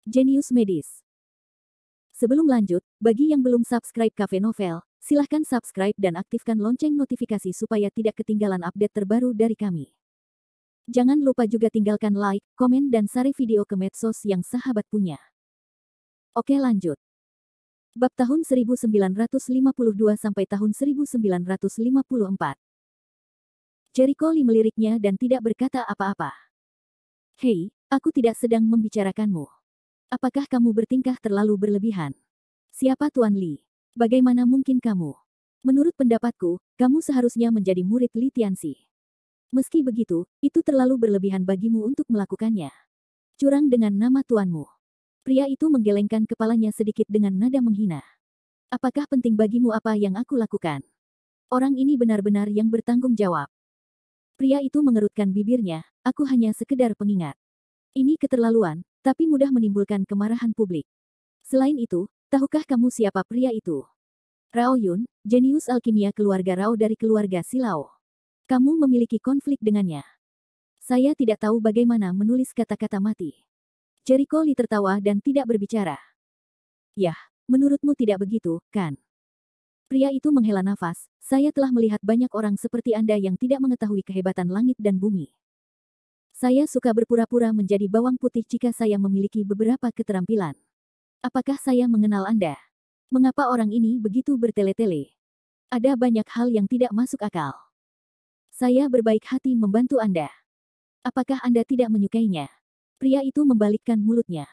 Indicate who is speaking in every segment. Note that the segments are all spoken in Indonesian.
Speaker 1: Jenius Medis. Sebelum lanjut, bagi yang belum subscribe Cafe Novel, silahkan subscribe dan aktifkan lonceng notifikasi supaya tidak ketinggalan update terbaru dari kami. Jangan lupa juga tinggalkan like, komen dan share video ke medsos yang sahabat punya. Oke lanjut. Bab tahun 1952 sampai tahun 1954. Jericho Lee meliriknya dan tidak berkata apa-apa. Hei, aku tidak sedang membicarakanmu. Apakah kamu bertingkah terlalu berlebihan? Siapa Tuan Lee? Bagaimana mungkin kamu? Menurut pendapatku, kamu seharusnya menjadi murid Li Tianxi. Meski begitu, itu terlalu berlebihan bagimu untuk melakukannya. Curang dengan nama tuanmu. Pria itu menggelengkan kepalanya sedikit dengan nada menghina. Apakah penting bagimu apa yang aku lakukan? Orang ini benar-benar yang bertanggung jawab. Pria itu mengerutkan bibirnya, aku hanya sekedar pengingat. Ini keterlaluan, tapi mudah menimbulkan kemarahan publik. Selain itu, tahukah kamu siapa pria itu? Rao Yun, jenius alkimia keluarga Rao dari keluarga Silao. Kamu memiliki konflik dengannya. Saya tidak tahu bagaimana menulis kata-kata mati. Jericho Lee tertawa dan tidak berbicara. Yah, menurutmu tidak begitu, kan? Pria itu menghela nafas, saya telah melihat banyak orang seperti Anda yang tidak mengetahui kehebatan langit dan bumi. Saya suka berpura-pura menjadi bawang putih jika saya memiliki beberapa keterampilan. Apakah saya mengenal Anda? Mengapa orang ini begitu bertele-tele? Ada banyak hal yang tidak masuk akal. Saya berbaik hati membantu Anda. Apakah Anda tidak menyukainya? Pria itu membalikkan mulutnya.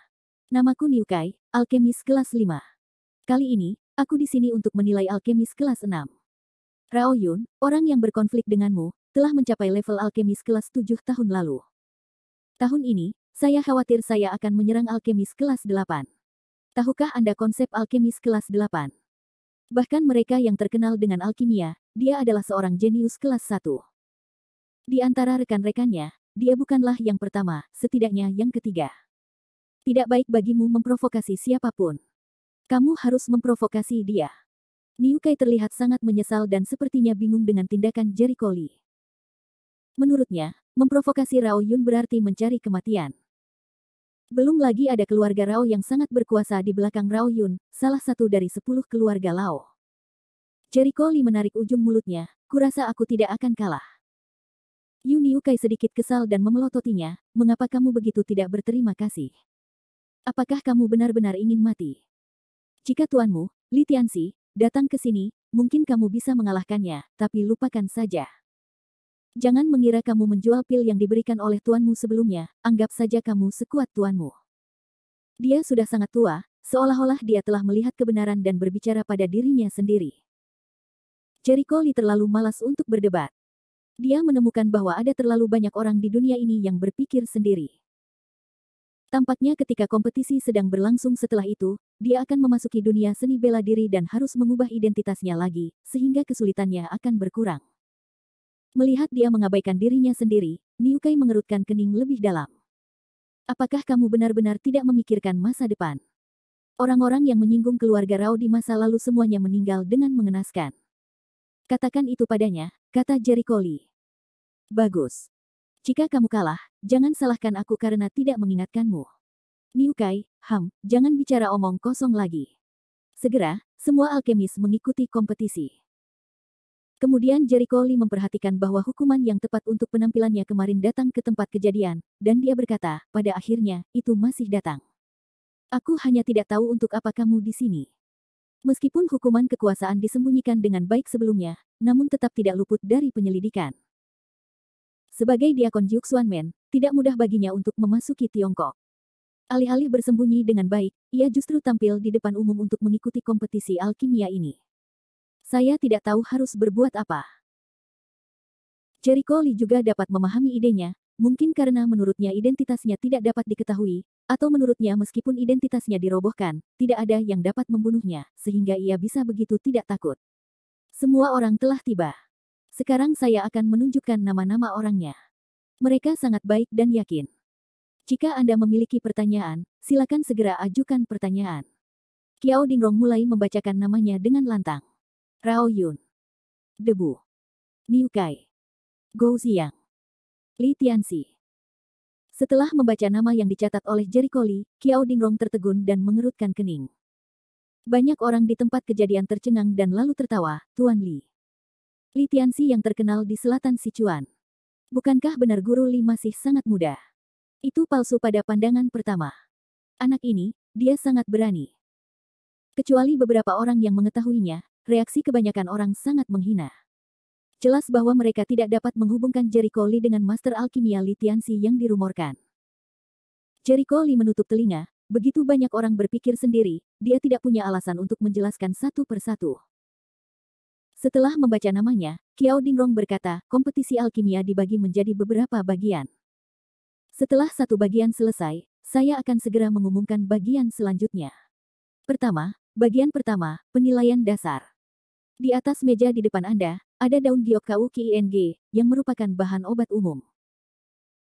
Speaker 1: Namaku Niu Kai, alkemis kelas 5. Kali ini, aku di sini untuk menilai alkemis kelas 6. Rao Yun, orang yang berkonflik denganmu, telah mencapai level alkemis kelas 7 tahun lalu. Tahun ini, saya khawatir saya akan menyerang alkemis kelas 8. Tahukah Anda konsep alkemis kelas 8? Bahkan mereka yang terkenal dengan alkimia, dia adalah seorang jenius kelas 1. Di antara rekan-rekannya, dia bukanlah yang pertama, setidaknya yang ketiga. Tidak baik bagimu memprovokasi siapapun. Kamu harus memprovokasi dia. Niu Kai terlihat sangat menyesal dan sepertinya bingung dengan tindakan Jericho Lee. Menurutnya, memprovokasi Rao Yun berarti mencari kematian. Belum lagi ada keluarga Rao yang sangat berkuasa di belakang Rao Yun, salah satu dari 10 keluarga Lao. Jericho Lee menarik ujung mulutnya, kurasa aku tidak akan kalah. Niu Kai sedikit kesal dan memelototinya, mengapa kamu begitu tidak berterima kasih? Apakah kamu benar-benar ingin mati? Jika tuanmu, Li Tianxi, datang ke sini, mungkin kamu bisa mengalahkannya, tapi lupakan saja. Jangan mengira kamu menjual pil yang diberikan oleh tuanmu sebelumnya, anggap saja kamu sekuat tuanmu. Dia sudah sangat tua, seolah-olah dia telah melihat kebenaran dan berbicara pada dirinya sendiri. Jericho Lee terlalu malas untuk berdebat. Dia menemukan bahwa ada terlalu banyak orang di dunia ini yang berpikir sendiri. Tampaknya ketika kompetisi sedang berlangsung setelah itu, dia akan memasuki dunia seni bela diri dan harus mengubah identitasnya lagi, sehingga kesulitannya akan berkurang. Melihat dia mengabaikan dirinya sendiri, Niu Kai mengerutkan kening lebih dalam. Apakah kamu benar-benar tidak memikirkan masa depan? Orang-orang yang menyinggung keluarga Rao di masa lalu semuanya meninggal dengan mengenaskan. Katakan itu padanya, kata Jericho Lee. Bagus. Jika kamu kalah, jangan salahkan aku karena tidak mengingatkanmu. Niu Kai, jangan bicara omong kosong lagi. Segera, semua alkemis mengikuti kompetisi. Kemudian Jericho Lee memperhatikan bahwa hukuman yang tepat untuk penampilannya kemarin datang ke tempat kejadian, dan dia berkata, pada akhirnya, itu masih datang. Aku hanya tidak tahu untuk apa kamu di sini. Meskipun hukuman kekuasaan disembunyikan dengan baik sebelumnya, namun tetap tidak luput dari penyelidikan. Sebagai diakon Juxuanmen, tidak mudah baginya untuk memasuki Tiongkok. Alih-alih bersembunyi dengan baik, ia justru tampil di depan umum untuk mengikuti kompetisi alkimia ini. Saya tidak tahu harus berbuat apa. Jericho Lee juga dapat memahami idenya, mungkin karena menurutnya identitasnya tidak dapat diketahui, atau menurutnya meskipun identitasnya dirobohkan, tidak ada yang dapat membunuhnya, sehingga ia bisa begitu tidak takut. Semua orang telah tiba. Sekarang saya akan menunjukkan nama-nama orangnya. Mereka sangat baik dan yakin. Jika Anda memiliki pertanyaan, silakan segera ajukan pertanyaan. Qiao Dingrong mulai membacakan namanya dengan lantang. Rao Yun, Debu, Niu Kai, Gou Xiang, Li Tianxi. Setelah membaca nama yang dicatat oleh Jericho Lee, Qiao Dingrong tertegun dan mengerutkan kening. Banyak orang di tempat kejadian tercengang dan lalu tertawa. Tuan Li. Li Tianxi yang terkenal di selatan Sichuan. Bukankah benar Guru Li masih sangat muda? Itu palsu pada pandangan pertama. Anak ini, dia sangat berani. Kecuali beberapa orang yang mengetahuinya, reaksi kebanyakan orang sangat menghina. Jelas bahwa mereka tidak dapat menghubungkan Jericho Lee dengan Master Alkimia Li Tianxi yang dirumorkan. Jericho Lee menutup telinga, begitu banyak orang berpikir sendiri, dia tidak punya alasan untuk menjelaskan satu persatu. Setelah membaca namanya, Qiao Dingrong berkata, kompetisi alkimia dibagi menjadi beberapa bagian. Setelah satu bagian selesai, saya akan segera mengumumkan bagian selanjutnya. Pertama, bagian pertama, penilaian dasar. Di atas meja di depan Anda, ada daun giok KUKING, yang merupakan bahan obat umum.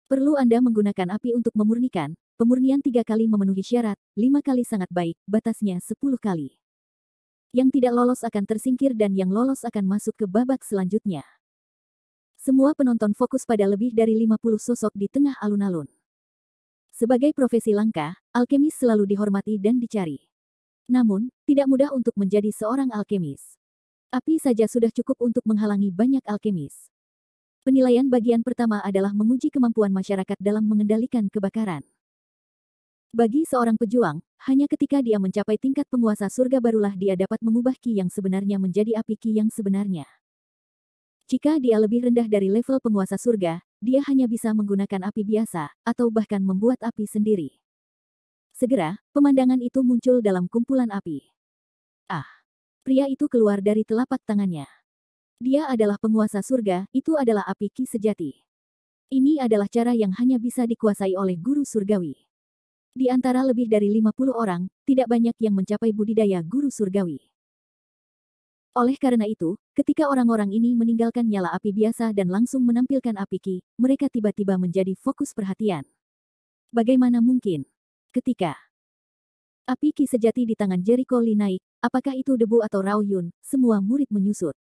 Speaker 1: Perlu Anda menggunakan api untuk memurnikan, pemurnian 3 kali memenuhi syarat, 5 kali sangat baik, batasnya 10 kali. Yang tidak lolos akan tersingkir dan yang lolos akan masuk ke babak selanjutnya. Semua penonton fokus pada lebih dari 50 sosok di tengah alun-alun. Sebagai profesi langka, alkemis selalu dihormati dan dicari. Namun, tidak mudah untuk menjadi seorang alkemis. Api saja sudah cukup untuk menghalangi banyak alkemis. Penilaian bagian pertama adalah menguji kemampuan masyarakat dalam mengendalikan kebakaran. Bagi seorang pejuang, hanya ketika dia mencapai tingkat penguasa surga barulah dia dapat mengubah ki yang sebenarnya menjadi api ki yang sebenarnya. Jika dia lebih rendah dari level penguasa surga, dia hanya bisa menggunakan api biasa, atau bahkan membuat api sendiri. Segera, pemandangan itu muncul dalam kumpulan api. Ah! Pria itu keluar dari telapak tangannya. Dia adalah penguasa surga, itu adalah api ki sejati. Ini adalah cara yang hanya bisa dikuasai oleh guru surgawi. Di antara lebih dari 50 orang, tidak banyak yang mencapai budidaya guru surgawi. Oleh karena itu, ketika orang-orang ini meninggalkan nyala api biasa dan langsung menampilkan api ki, mereka tiba-tiba menjadi fokus perhatian. Bagaimana mungkin? Ketika api ki sejati di tangan Jericho Lee naik, apakah itu debu atau Rao Yun, semua murid menyusut.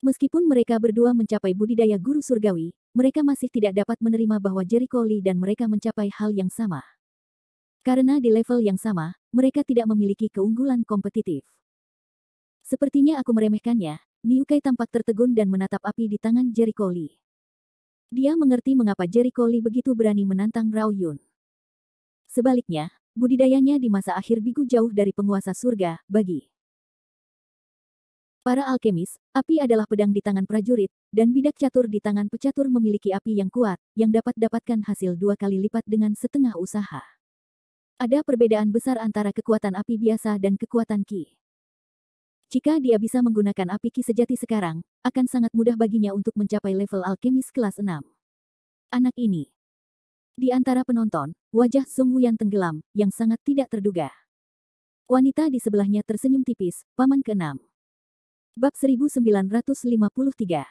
Speaker 1: Meskipun mereka berdua mencapai budidaya guru surgawi, mereka masih tidak dapat menerima bahwa Jericho Lee dan mereka mencapai hal yang sama. Karena di level yang sama, mereka tidak memiliki keunggulan kompetitif. Sepertinya aku meremehkannya, Liu Kai tampak tertegun dan menatap api di tangan Jericho Lee. Dia mengerti mengapa Jericho Lee begitu berani menantang Rao Yun. Sebaliknya, budidayanya di masa akhir bigu jauh dari penguasa surga, bagi para alkemis, api adalah pedang di tangan prajurit, dan bidak catur di tangan pecatur memiliki api yang kuat, yang dapat dapatkan hasil 2 kali lipat dengan setengah usaha. Ada perbedaan besar antara kekuatan api biasa dan kekuatan ki. Jika dia bisa menggunakan api ki sejati sekarang, akan sangat mudah baginya untuk mencapai level alkemis kelas 6. Anak ini. Di antara penonton, wajah Song Wuyan tenggelam, yang sangat tidak terduga. Wanita di sebelahnya tersenyum tipis, paman ke-6. Bab 1953.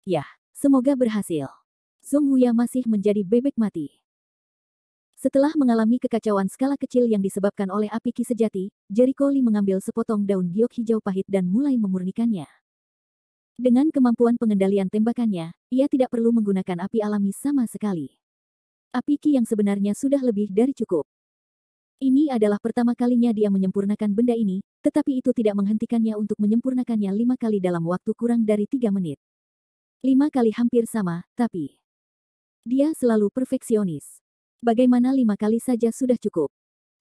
Speaker 1: Yah, semoga berhasil. Song Wuya masih menjadi bebek mati. Setelah mengalami kekacauan skala kecil yang disebabkan oleh api ki sejati, Jericho Lee mengambil sepotong daun giok hijau pahit dan mulai memurnikannya. Dengan kemampuan pengendalian tembakannya, ia tidak perlu menggunakan api alami sama sekali. Api ki yang sebenarnya sudah lebih dari cukup. Ini adalah pertama kalinya dia menyempurnakan benda ini, tetapi itu tidak menghentikannya untuk menyempurnakannya 5 kali dalam waktu kurang dari 3 menit. 5 kali hampir sama, tapi dia selalu perfeksionis. Bagaimana 5 kali saja sudah cukup?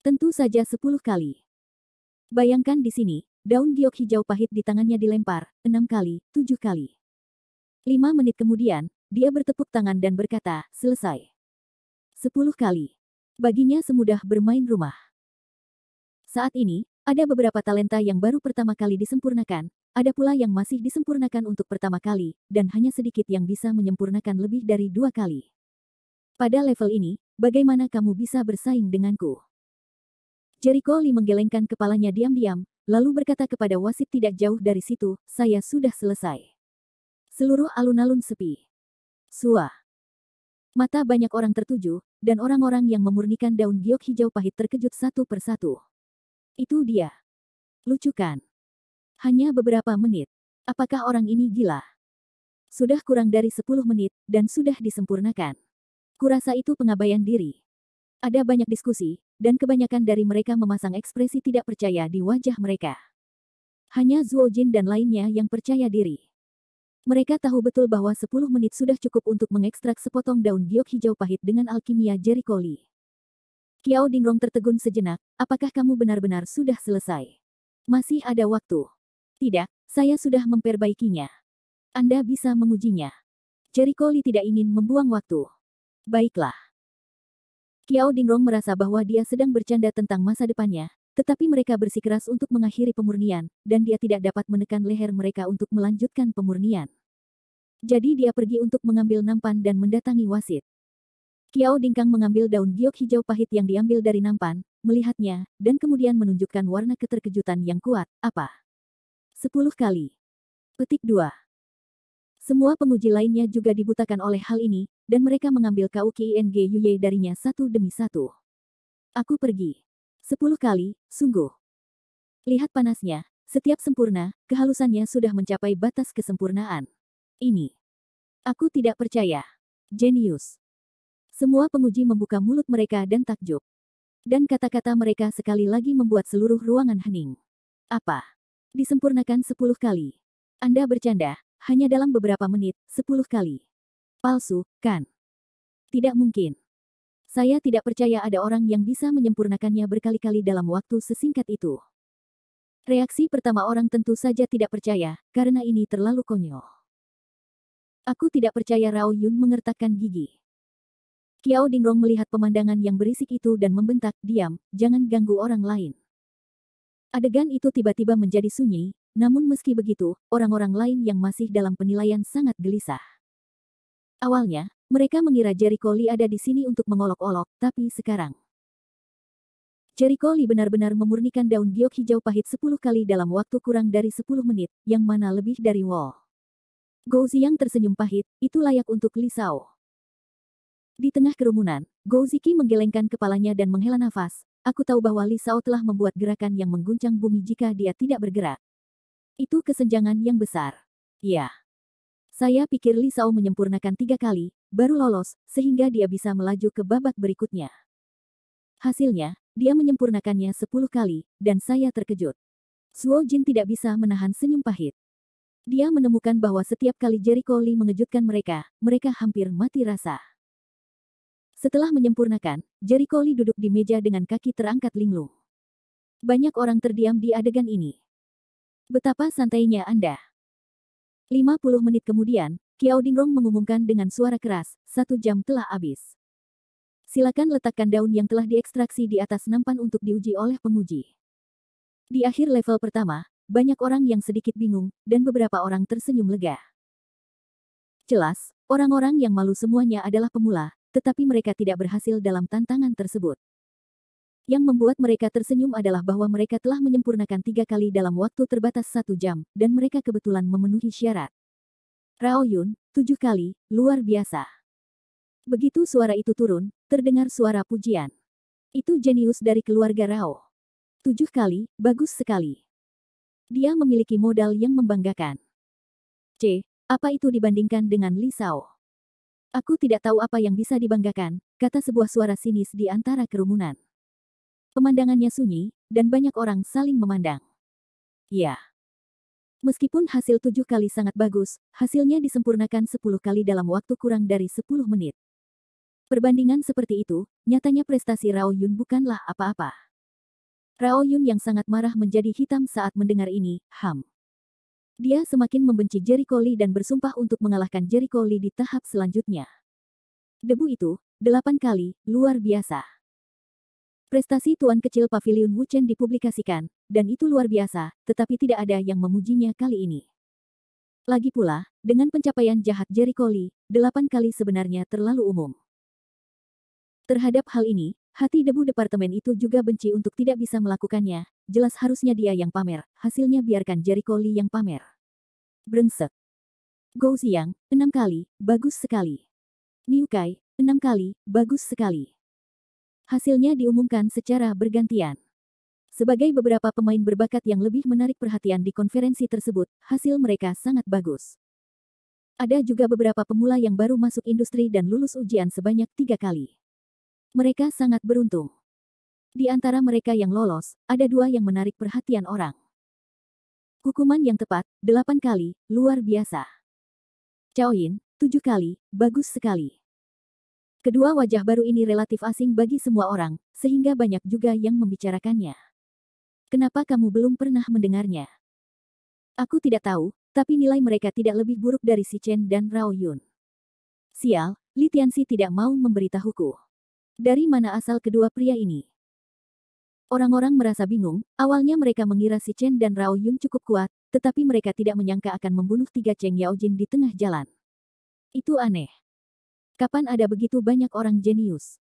Speaker 1: Tentu saja 10 kali. Bayangkan di sini, daun giok hijau pahit di tangannya dilempar, 6 kali, 7 kali. 5 menit kemudian, dia bertepuk tangan dan berkata, selesai. 10 kali. Baginya semudah bermain rumah. Saat ini, ada beberapa talenta yang baru pertama kali disempurnakan, ada pula yang masih disempurnakan untuk pertama kali, dan hanya sedikit yang bisa menyempurnakan lebih dari 2 kali. Pada level ini, bagaimana kamu bisa bersaing denganku? Jericho Lee menggelengkan kepalanya diam-diam, lalu berkata kepada wasit tidak jauh dari situ, saya sudah selesai. Seluruh alun-alun sepi. Sua. Mata banyak orang tertuju, dan orang-orang yang memurnikan daun giok hijau pahit terkejut satu persatu. Itu dia. Lucu kan? Hanya beberapa menit. Apakah orang ini gila? Sudah kurang dari 10 menit, dan sudah disempurnakan. Kurasa itu pengabaian diri. Ada banyak diskusi, dan kebanyakan dari mereka memasang ekspresi tidak percaya di wajah mereka. Hanya Zuo Jin dan lainnya yang percaya diri. Mereka tahu betul bahwa 10 menit sudah cukup untuk mengekstrak sepotong daun giok hijau pahit dengan alkimia Jericho Lee. Qiao Dingrong tertegun sejenak, apakah kamu benar-benar sudah selesai? Masih ada waktu. Tidak, saya sudah memperbaikinya. Anda bisa mengujinya. Jericho Lee tidak ingin membuang waktu. Baiklah. Qiao Dingrong merasa bahwa dia sedang bercanda tentang masa depannya, tetapi mereka bersikeras untuk mengakhiri pemurnian, dan dia tidak dapat menekan leher mereka untuk melanjutkan pemurnian. Jadi dia pergi untuk mengambil nampan dan mendatangi wasit. Qiao Dingkang mengambil daun giok hijau pahit yang diambil dari nampan, melihatnya, dan kemudian menunjukkan warna keterkejutan yang kuat. Apa? 10 kali. Petik 2. Semua penguji lainnya juga dibutakan oleh hal ini, dan mereka mengambil KUKING Yuye darinya satu demi satu. Aku pergi. 10 kali, sungguh. Lihat panasnya, setiap sempurna, kehalusannya sudah mencapai batas kesempurnaan. Ini. Aku tidak percaya. Jenius. Semua penguji membuka mulut mereka dan takjub. Dan kata-kata mereka sekali lagi membuat seluruh ruangan hening. Apa? Disempurnakan 10 kali. Anda bercanda. Hanya dalam beberapa menit, 10 kali. Palsu, kan? Tidak mungkin. Saya tidak percaya ada orang yang bisa menyempurnakannya berkali-kali dalam waktu sesingkat itu. Reaksi pertama orang tentu saja tidak percaya, karena ini terlalu konyol. Aku tidak percaya, Rao Yun mengertakkan gigi. Qiao Dingrong melihat pemandangan yang berisik itu dan membentak, diam, jangan ganggu orang lain. Adegan itu tiba-tiba menjadi sunyi, namun meski begitu, orang-orang lain yang masih dalam penilaian sangat gelisah. Awalnya, mereka mengira Jericho Lee ada di sini untuk mengolok-olok, tapi sekarang Jericho Lee benar-benar memurnikan daun giok hijau pahit 10 kali dalam waktu kurang dari 10 menit, yang mana lebih dari Wall. Gou Ziyang tersenyum pahit, itu layak untuk Li Shao. Di tengah kerumunan, Gou Ziki menggelengkan kepalanya dan menghela nafas. Aku tahu bahwa Li Shao telah membuat gerakan yang mengguncang bumi jika dia tidak bergerak. Itu kesenjangan yang besar. Ya. Saya pikir Li Shao menyempurnakan 3 kali, baru lolos, sehingga dia bisa melaju ke babak berikutnya. Hasilnya, dia menyempurnakannya 10 kali, dan saya terkejut. Zuo Jin tidak bisa menahan senyum pahit. Dia menemukan bahwa setiap kali Jericho Lee mengejutkan mereka, mereka hampir mati rasa. Setelah menyempurnakan, Jericho Lee duduk di meja dengan kaki terangkat linglung. Banyak orang terdiam di adegan ini. Betapa santainya Anda. 50 menit kemudian, Qiao Dingrong mengumumkan dengan suara keras, 1 jam telah habis. Silakan letakkan daun yang telah diekstraksi di atas nampan untuk diuji oleh penguji. Di akhir level pertama, banyak orang yang sedikit bingung, dan beberapa orang tersenyum lega. Jelas, orang-orang yang malu semuanya adalah pemula, tetapi mereka tidak berhasil dalam tantangan tersebut. Yang membuat mereka tersenyum adalah bahwa mereka telah menyempurnakan 3 kali dalam waktu terbatas 1 jam, dan mereka kebetulan memenuhi syarat. Rao Yun, 7 kali, luar biasa. Begitu suara itu turun, terdengar suara pujian. Itu jenius dari keluarga Rao. 7 kali, bagus sekali. Dia memiliki modal yang membanggakan. Apa itu dibandingkan dengan Li Shao? Aku tidak tahu apa yang bisa dibanggakan, kata sebuah suara sinis di antara kerumunan. Pemandangannya sunyi, dan banyak orang saling memandang. Ya. Meskipun hasil 7 kali sangat bagus, hasilnya disempurnakan 10 kali dalam waktu kurang dari 10 menit. Perbandingan seperti itu, nyatanya prestasi Rao Yun bukanlah apa-apa. Rao Yun yang sangat marah menjadi hitam saat mendengar ini, Dia semakin membenci Jericho Lee dan bersumpah untuk mengalahkan Jericho Lee di tahap selanjutnya. Debu itu, 8 kali, luar biasa. Prestasi tuan kecil Pavilion Wuchen dipublikasikan, dan itu luar biasa, tetapi tidak ada yang memujinya kali ini. Lagi pula, dengan pencapaian jahat Jericho Lee, 8 kali sebenarnya terlalu umum. Terhadap hal ini, hati debu departemen itu juga benci untuk tidak bisa melakukannya, jelas harusnya dia yang pamer, hasilnya biarkan Jericho Lee yang pamer. Brengsek. Gou Ziyang, 6 kali, bagus sekali. Niu Kai, 6 kali, bagus sekali. Hasilnya diumumkan secara bergantian. Sebagai beberapa pemain berbakat yang lebih menarik perhatian di konferensi tersebut, hasil mereka sangat bagus. Ada juga beberapa pemula yang baru masuk industri dan lulus ujian sebanyak 3 kali. Mereka sangat beruntung. Di antara mereka yang lolos, ada 2 yang menarik perhatian orang. Hukuman yang tepat, 8 kali, luar biasa. Cao Yin, 7 kali, bagus sekali. Kedua wajah baru ini relatif asing bagi semua orang, sehingga banyak juga yang membicarakannya. Kenapa kamu belum pernah mendengarnya? Aku tidak tahu, tapi nilai mereka tidak lebih buruk dari Si Chen dan Rao Yun. Sial, Li Tianxi tidak mau memberitahuku. Dari mana asal kedua pria ini? Orang-orang merasa bingung, awalnya mereka mengira Si Chen dan Rao Yun cukup kuat, tetapi mereka tidak menyangka akan membunuh 3 Cheng Yaojin di tengah jalan. Itu aneh. Kapan ada begitu banyak orang jenius?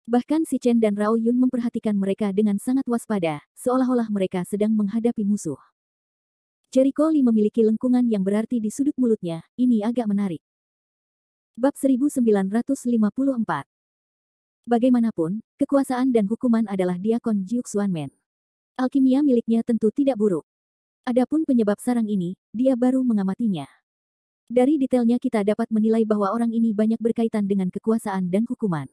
Speaker 1: Bahkan Si Chen dan Rao Yun memperhatikan mereka dengan sangat waspada, seolah-olah mereka sedang menghadapi musuh. Jericho Lee memiliki lengkungan yang berarti di sudut mulutnya, ini agak menarik. Bab 1954. Bagaimanapun, kekuasaan dan hukuman adalah diakon Jiuk Xuanmen. Alkimia miliknya tentu tidak buruk. Adapun penyebab sarang ini, dia baru mengamatinya. Dari detailnya kita dapat menilai bahwa orang ini banyak berkaitan dengan kekuasaan dan hukuman.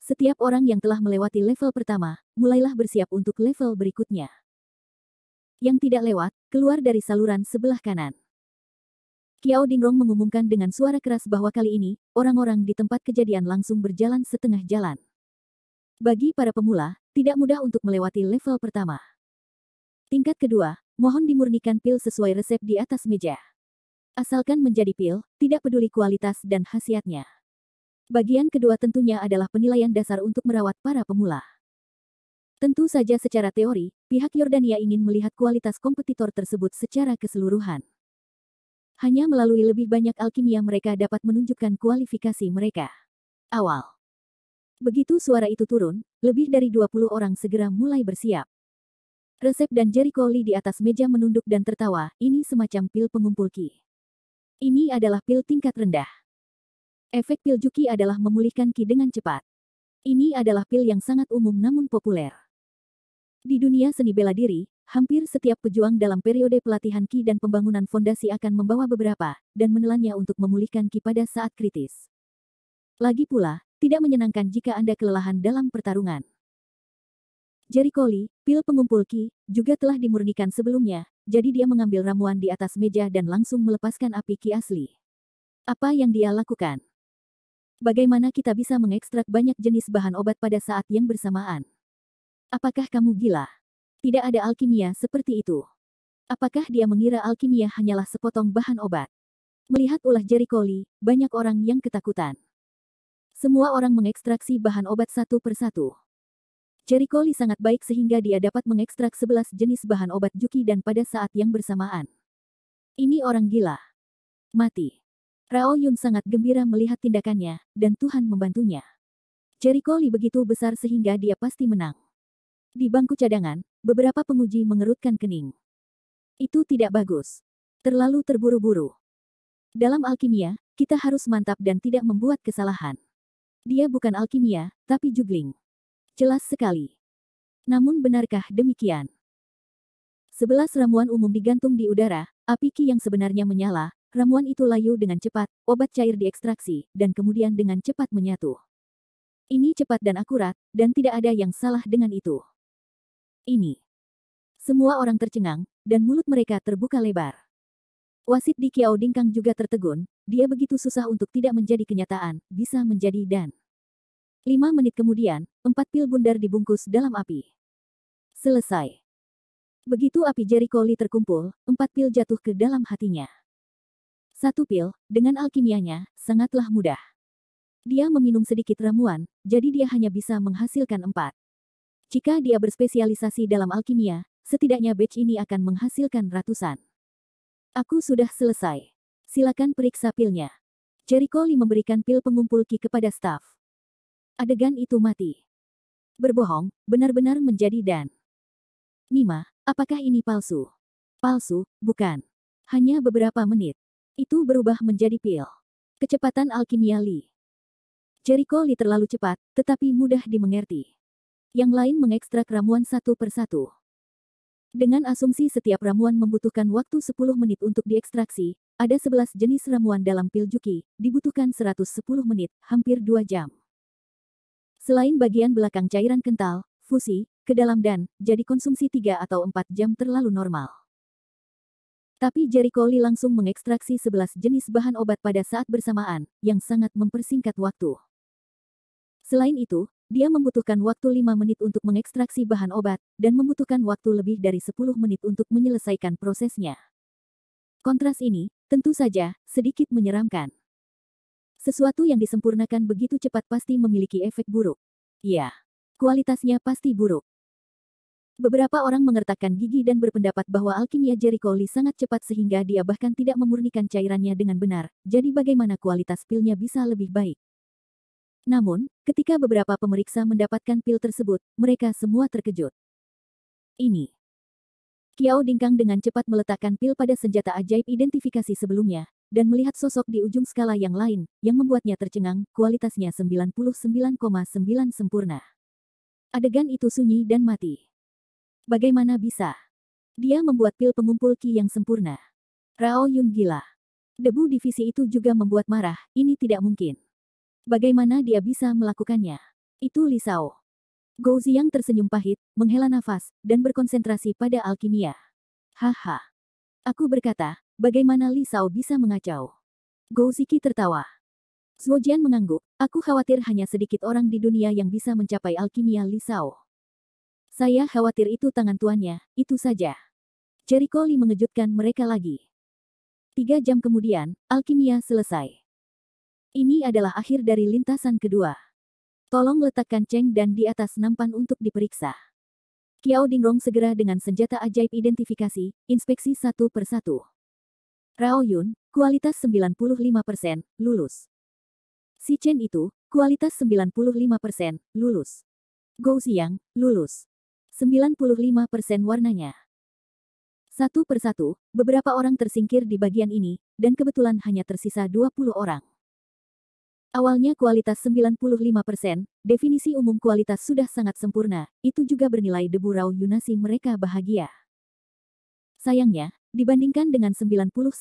Speaker 1: Setiap orang yang telah melewati level pertama, mulailah bersiap untuk level berikutnya. Yang tidak lewat, keluar dari saluran sebelah kanan. Qiao Dingrong mengumumkan dengan suara keras bahwa kali ini, orang-orang di tempat kejadian langsung berjalan setengah jalan. Bagi para pemula, tidak mudah untuk melewati level pertama. Tingkat kedua, mohon dimurnikan pil sesuai resep di atas meja. Asalkan menjadi pil, tidak peduli kualitas dan khasiatnya. Bagian kedua tentunya adalah penilaian dasar untuk merawat para pemula. Tentu saja secara teori, pihak Yordania ingin melihat kualitas kompetitor tersebut secara keseluruhan. Hanya melalui lebih banyak alkimia mereka dapat menunjukkan kualifikasi mereka. Awal. Begitu suara itu turun, lebih dari 20 orang segera mulai bersiap. Resep dan Jericho Lee di atas meja menunduk dan tertawa, ini semacam pil pengumpul ki. Ini adalah pil tingkat rendah. Efek pil Juki adalah memulihkan ki dengan cepat. Ini adalah pil yang sangat umum namun populer. Di dunia seni bela diri, hampir setiap pejuang dalam periode pelatihan ki dan pembangunan fondasi akan membawa beberapa, dan menelannya untuk memulihkan ki pada saat kritis. Lagi pula, tidak menyenangkan jika Anda kelelahan dalam pertarungan. Jericho Lee, pil pengumpul ki, juga telah dimurnikan sebelumnya, jadi dia mengambil ramuan di atas meja dan langsung melepaskan api ki asli. Apa yang dia lakukan? Bagaimana kita bisa mengekstrak banyak jenis bahan obat pada saat yang bersamaan? Apakah kamu gila? Tidak ada alkimia seperti itu. Apakah dia mengira alkimia hanyalah sepotong bahan obat? Melihat ulah Jericho Lee, banyak orang yang ketakutan. Semua orang mengekstraksi bahan obat satu persatu. Jericho Lee sangat baik sehingga dia dapat mengekstrak 11 jenis bahan obat Juki dan pada saat yang bersamaan. Ini orang gila. Mati. Rao Yun sangat gembira melihat tindakannya, dan Tuhan membantunya. Jericho Lee begitu besar sehingga dia pasti menang. Di bangku cadangan, beberapa penguji mengerutkan kening. Itu tidak bagus. Terlalu terburu-buru. Dalam alkimia, kita harus mantap dan tidak membuat kesalahan. Dia bukan alkimia, tapi juggling. Jelas sekali. Namun benarkah demikian? 11 ramuan umum digantung di udara, api ki yang sebenarnya menyala, ramuan itu layu dengan cepat, obat cair diekstraksi, dan kemudian dengan cepat menyatu. Ini cepat dan akurat, dan tidak ada yang salah dengan itu. Ini. Semua orang tercengang, dan mulut mereka terbuka lebar. Wasit di Qiao Dingkang juga tertegun, dia begitu susah untuk tidak menjadi kenyataan, bisa menjadi dan. 5 menit kemudian, 4 pil bundar dibungkus dalam api. Selesai. Begitu api Jericho Lee terkumpul, 4 pil jatuh ke dalam hatinya. 1 pil, dengan alkimianya, sangatlah mudah. Dia meminum sedikit ramuan, jadi dia hanya bisa menghasilkan 4. Jika dia berspesialisasi dalam alkimia, setidaknya batch ini akan menghasilkan ratusan. Aku sudah selesai. Silakan periksa pilnya. Jericho Lee memberikan pil pengumpul ki kepada staf. Adegan itu mati. Berbohong, benar-benar menjadi dan. Nima, apakah ini palsu? Palsu, bukan. Hanya beberapa menit. Itu berubah menjadi pil. Kecepatan alkimia Lee. Jericho Lee terlalu cepat, tetapi mudah dimengerti. Yang lain mengekstrak ramuan satu persatu. Dengan asumsi setiap ramuan membutuhkan waktu 10 menit untuk diekstraksi, ada 11 jenis ramuan dalam pil Juki, dibutuhkan 110 menit, hampir 2 jam. Selain bagian belakang cairan kental, fusi, ke dalam dan, jadi konsumsi 3 atau 4 jam terlalu normal. Tapi Jericho Lee langsung mengekstraksi 11 jenis bahan obat pada saat bersamaan, yang sangat mempersingkat waktu. Selain itu, dia membutuhkan waktu 5 menit untuk mengekstraksi bahan obat, dan membutuhkan waktu lebih dari 10 menit untuk menyelesaikan prosesnya. Kontras ini, tentu saja, sedikit menyeramkan. Sesuatu yang disempurnakan begitu cepat pasti memiliki efek buruk. Ya, kualitasnya pasti buruk. Beberapa orang mengertakkan gigi dan berpendapat bahwa alkimia Jericho Lee sangat cepat sehingga dia bahkan tidak memurnikan cairannya dengan benar, jadi bagaimana kualitas pilnya bisa lebih baik. Namun, ketika beberapa pemeriksa mendapatkan pil tersebut, mereka semua terkejut. Ini. Qiao Dingkang dengan cepat meletakkan pil pada senjata ajaib identifikasi sebelumnya, dan melihat sosok di ujung skala yang lain, yang membuatnya tercengang, kualitasnya 99,9 sempurna. Adegan itu sunyi dan mati. Bagaimana bisa? Dia membuat pil pengumpul Qi yang sempurna. Rao Yun gila. Debu divisi itu juga membuat marah, ini tidak mungkin. Bagaimana dia bisa melakukannya? Itu Li Shao. Gou Ziyang tersenyum pahit, menghela nafas, dan berkonsentrasi pada alkimia. Haha. Aku berkata, bagaimana Li Shao bisa mengacau? Gou Ziki tertawa. Zhuo Jian mengangguk, aku khawatir hanya sedikit orang di dunia yang bisa mencapai alkimia Li Shao. Saya khawatir itu tangan tuannya, itu saja. Jericho Lee mengejutkan mereka lagi. 3 jam kemudian, alkimia selesai. Ini adalah akhir dari lintasan kedua. Tolong letakkan Cheng Dan di atas nampan untuk diperiksa. Qiao Dingrong segera dengan senjata ajaib identifikasi, inspeksi satu persatu. Rao Yun, kualitas 95%, lulus. Si Chen itu, kualitas 95%, lulus. Gou Ziyang, lulus. 95% warnanya. Satu persatu, beberapa orang tersingkir di bagian ini, dan kebetulan hanya tersisa 20 orang. Awalnya kualitas 95%, definisi umum kualitas sudah sangat sempurna, itu juga bernilai debu Rao Yunasi mereka bahagia. Sayangnya, dibandingkan dengan 99,9%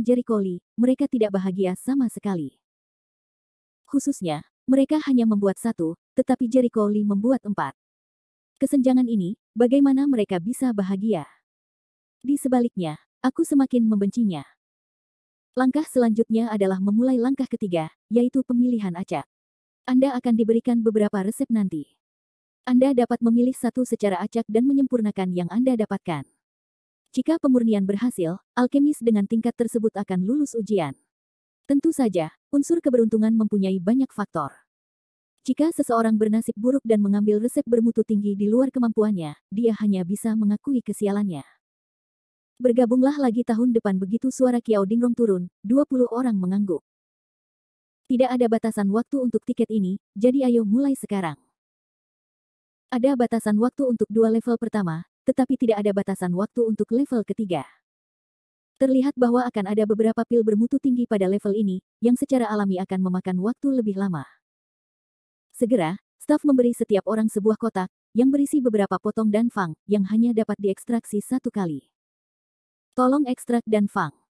Speaker 1: Jericho Lee, mereka tidak bahagia sama sekali. Khususnya, mereka hanya membuat 1, tetapi Jericho Lee membuat 4. Kesenjangan ini, bagaimana mereka bisa bahagia? Di sebaliknya, aku semakin membencinya. Langkah selanjutnya adalah memulai langkah ketiga, yaitu pemilihan acak. Anda akan diberikan beberapa resep nanti. Anda dapat memilih satu secara acak dan menyempurnakan yang Anda dapatkan. Jika pemurnian berhasil, alkemis dengan tingkat tersebut akan lulus ujian. Tentu saja, unsur keberuntungan mempunyai banyak faktor. Jika seseorang bernasib buruk dan mengambil resep bermutu tinggi di luar kemampuannya, dia hanya bisa mengakui kesialannya. Bergabunglah lagi tahun depan. Begitu suara Qiao Dingrong turun, 20 orang mengangguk. Tidak ada batasan waktu untuk tiket ini, jadi ayo mulai sekarang. Ada batasan waktu untuk 2 level pertama, tetapi tidak ada batasan waktu untuk level ketiga. Terlihat bahwa akan ada beberapa pil bermutu tinggi pada level ini, yang secara alami akan memakan waktu lebih lama. Segera, staf memberi setiap orang sebuah kotak, yang berisi beberapa potong dan fang, yang hanya dapat diekstraksi 1 kali. Tolong ekstrak dan fang.